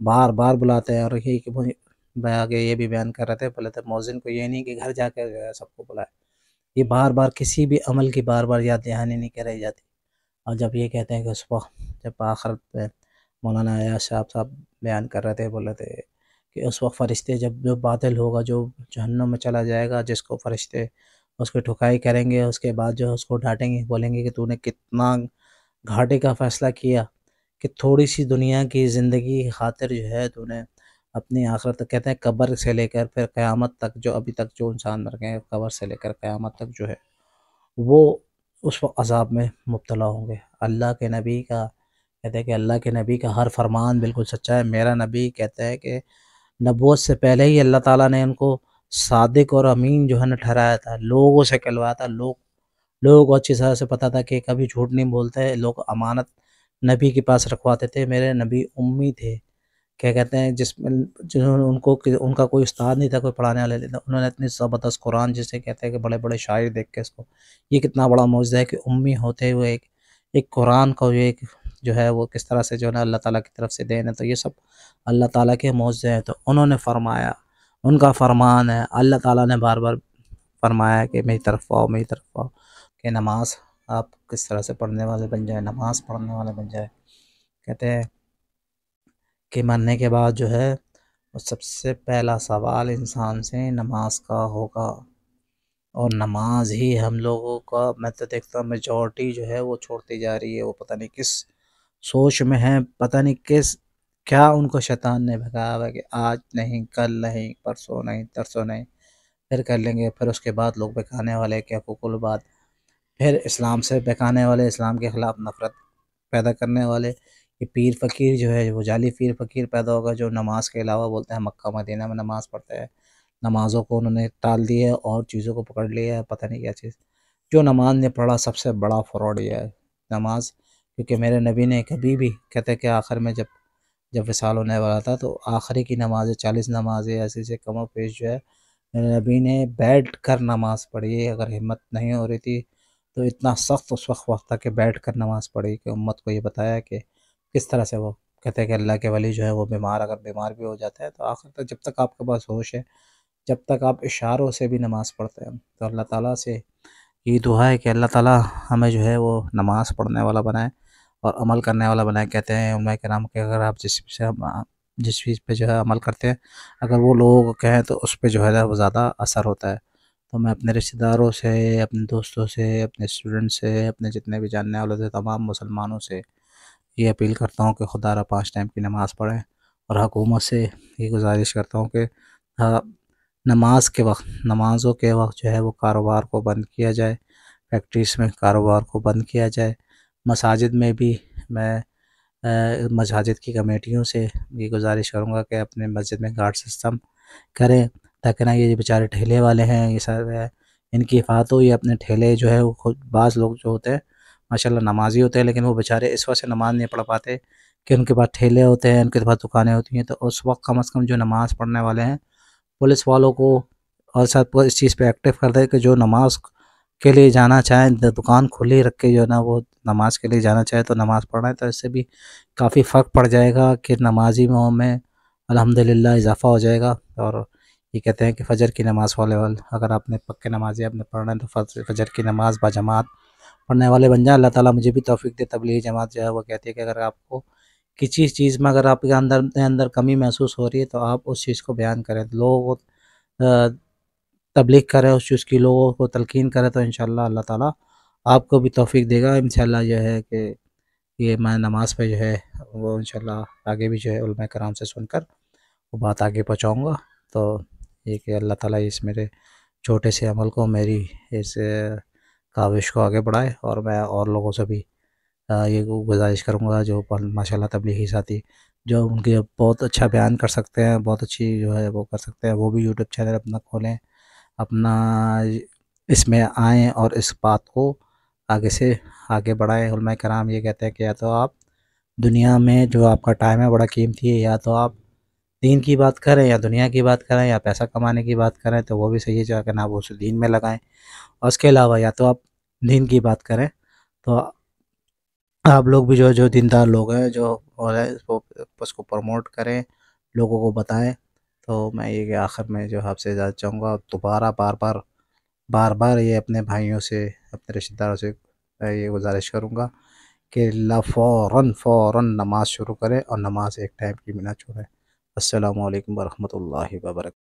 بار بار بلاتے ہیں، اور یہی کہ میں آگے یہ بھی بیان کر رہے تھے، بولے تھے مؤذن کو یہ نہیں کہ گھر جا کے جو ہے سب کو بلائے، یہ بار بار کسی بھی عمل کی بار بار یاد دہانی نہیں کرائی جاتی۔ اور جب یہ کہتے ہیں کہ اس وقت جب آخرت پہ مولانا ایاز صاحب بیان کر رہے تھے، بول رہے تھے کہ اس وقت فرشتے جب جو باطل ہوگا، جو جہنم میں چلا جائے گا، جس کو فرشتے اس کی ٹھکائی کریں گے، اس کے بعد جو اس کو ڈانٹیں گے، بولیں گے کہ تو نے کتنا گھاٹے کا فیصلہ کیا، کہ تھوڑی سی دنیا کی زندگی کی خاطر جو ہے تو نے اپنی آخرت تک، کہتے ہیں قبر سے لے کر پھر قیامت تک، جو ابھی تک جو انسان مر گئے ہیں قبر سے لے کر قیامت تک جو ہے وہ اس وقت عذاب میں مبتلا ہوں گے۔ اللہ کے نبی کا کہتے ہیں کہ اللہ کے نبی کا ہر فرمان بالکل سچا ہے۔ میرا نبی کہتا ہے کہ نبوت سے پہلے ہی اللہ تعالیٰ نے ان کو صادق اور امین جو ہے نا ٹھہرایا تھا، لوگوں سے کہلوایا تھا، لوگوں کو اچھی طرح سے پتہ تھا کہ کبھی جھوٹ نہیں بولتے، لوگ امانت نبی کے پاس رکھواتے تھے۔ میرے نبی امی تھے، کیا کہتے ہیں، جس میں جنہوں نے ان کا کوئی استاد نہیں تھا، کوئی پڑھانے والا نہیں تھا، انہوں نے اتنی زبردست قرآن، جسے کہتے ہیں کہ بڑے بڑے شاعر دیکھ کے اس کو، یہ کتنا بڑا معجزہ ہے کہ امی ہوتے ہوئے ایک قرآن کو ایک جو ہے وہ کس طرح سے جو ہے نا اللہ تعالیٰ کی طرف سے دین ہے، تو یہ سب اللہ تعالیٰ کے معجزے ہیں۔ تو انہوں نے فرمایا، ان کا فرمان ہے، اللہ تعالیٰ نے بار بار فرمایا کہ میری طرف آؤ، میری طرف آؤ، کہ نماز آپ کس طرح سے پڑھنے والے بن جائیں، نماز پڑھنے والے بن جائے۔ کہتے ہیں کہ مرنے کے بعد جو ہے وہ سب سے پہلا سوال انسان سے نماز کا ہوگا، اور نماز ہی ہم لوگوں کا، میں تو دیکھتا ہوں میجورٹی جو ہے وہ چھوڑتی جا رہی ہے، وہ پتہ نہیں کس سوچ میں ہے، پتہ نہیں کیا ان کو شیطان نے بھگایا ہوا ہے کہ آج نہیں، کل نہیں، پرسوں نہیں، ترسوں نہیں، پھر کر لیں گے، پھر اس کے بعد لوگ بہکانے والے کہ حقوق العباد، پھر اسلام سے بہکانے والے، اسلام کے خلاف نفرت پیدا کرنے والے، یہ پیر فقیر جو ہے وہ جعلی پیر فقیر پیدا ہوگا، جو نماز کے علاوہ بولتے ہیں مکہ مدینہ میں نماز پڑھتے ہیں، نمازوں کو انہوں نے ٹال دی ہے اور چیزوں کو پکڑ لیا ہے، پتہ نہیں کیا چیز، جو نماز نے پڑھا سب سے بڑا فراڈ یہ ہے نماز، کیونکہ میرے نبی نے کبھی بھی، کہتے کہ آخر میں جب وصال ہونے والا تھا تو آخری کی نماز 40 نمازیں ایسے سے کم و پیش جو ہے میرے نبی نے بیٹھ کر نماز پڑھی، اگر ہمت نہیں ہو رہی تھی تو اتنا سخت اس وقت تھا کہ بیٹھ کر نماز پڑھی، کہ امت کو یہ بتایا کہ کس طرح سے وہ کہتے ہیں کہ اللہ کے ولی جو ہے وہ اگر بیمار بھی ہو جاتا ہے تو آخر تک جب تک آپ کے پاس ہوش ہے، جب تک آپ اشاروں سے بھی نماز پڑھتے ہیں، تو اللہ تعالیٰ سے یہ دعا ہے کہ اللہ تعالیٰ ہمیں جو ہے وہ نماز پڑھنے والا بنائے اور عمل کرنے والا بنائے۔ کہتے ہیں علماء کرام کہ اگر آپ جس چیز پہ جو ہے عمل کرتے ہیں، اگر وہ لوگوں کو کہیں تو اس پہ جو ہے وہ زیادہ اثر ہوتا ہے۔ تو میں اپنے رشتہ داروں سے، اپنے دوستوں سے، اپنے اسٹوڈنٹ سے، اپنے جتنے بھی جاننے والے تھے تمام مسلمانوں سے یہ اپیل کرتا ہوں کہ خدا را 5 ٹائم کی نماز پڑھیں، اور حکومت سے یہ گزارش کرتا ہوں کہ نماز کے وقت، نمازوں کے وقت جو ہے وہ کاروبار کو بند کیا جائے، فیکٹریز میں کاروبار کو بند کیا جائے، مساجد میں بھی میں مساجد کی کمیٹیوں سے یہ گزارش کروں گا کہ اپنے مسجد میں گارڈ سسٹم کریں، تاکہ نہ یہ بیچارے ٹھیلے والے ہیں، یہ سب ہے، ان کی حفاظت ہو، یہ اپنے ٹھیلے جو ہے وہ خود، بعض لوگ جو ہوتے ہیں ماشاءاللہ نمازی ہوتے ہیں لیکن وہ بیچارے اس وجہ سے نماز نہیں پڑھ پاتے کہ ان کے پاس ٹھیلے ہوتے ہیں، ان کے پاس دکانیں ہوتی ہیں، تو اس وقت کم از کم جو نماز پڑھنے والے ہیں پولیس والوں کو اور ساتھ اس چیز پہ ایکٹیو کر دے کہ جو نماز کے لیے جانا چاہیں، دکان کھلی رکھ کے جو ہے نا وہ نماز کے لیے جانا چاہے تو نماز پڑھیں، تو اس سے بھی کافی فرق پڑ جائے گا کہ نمازیوں میں الحمدللہ اضافہ ہو جائے گا۔ اور یہ کہتے ہیں کہ فجر کی نماز والے اگر آپ نے پکے نمازی آپ نے پڑھنا ہے تو فجر کی نماز باجماعت پڑھنے والے بن جائیں۔ اللہ تعالیٰ مجھے بھی توفیق دے۔ تبلیغی جماعت جو ہے وہ کہتی ہے کہ اگر آپ کو کسی چیز میں، اگر آپ کے اندر کمی محسوس ہو رہی ہے تو آپ اس چیز کو بیان کریں، لوگوں کو تبلیغ کریں، اس چیز کی لوگوں کو تلقین کریں، تو انشاءاللہ اللہ تعالیٰ آپ کو بھی توفیق دے گا انشاءاللہ۔ جو ہے کہ یہ میں نماز پہ جو ہے وہ انشاءاللہ آگے بھی جو ہے علماء کرام سے سن کر وہ بات آگے پہنچاؤں گا۔ تو یہ کہ اللہ تعالیٰ اس میرے چھوٹے سے عمل کو، میری اس کاوش کو آگے بڑھائے، اور میں اور لوگوں سے بھی یہ گزارش کروں گا جو ماشاءاللہ تبلیغی ساتھی جو ان کے بہت اچھا بیان کر سکتے ہیں، بہت اچھی جو ہے وہ کر سکتے ہیں، وہ بھی یوٹیوب چینل اپنا کھولیں، اپنا اس میں آئیں اور اس بات کو آگے سے آگے بڑھائیں۔ علماء کرام یہ کہتے ہیں کہ یا تو آپ دنیا میں جو آپ کا ٹائم ہے بڑا قیمتی ہے، یا تو آپ دین کی بات کریں یا دنیا کی بات کریں یا پیسہ کمانے کی بات کریں تو وہ بھی صحیح ہے، جا کہ نہ وہ اسے دین میں لگائیں، اور اس کے علاوہ یا تو آپ دین کی بات کریں تو آپ لوگ بھی جو دیندار لوگ ہیں جو اور ہے اس کو پروموٹ کریں، لوگوں کو بتائیں۔ تو میں یہ کہ آخر میں جو آپ سے اجازت چاہوں گا، دوبارہ بار بار یہ اپنے بھائیوں سے، اپنے رشتہ داروں سے یہ گزارش کروں گا کہ اللہ فوراً نماز شروع کرے اور نماز ایک ٹائم کی بھی نہ چھوڑے۔ السلام علیکم ورحمۃ اللہ وبرکاتہ۔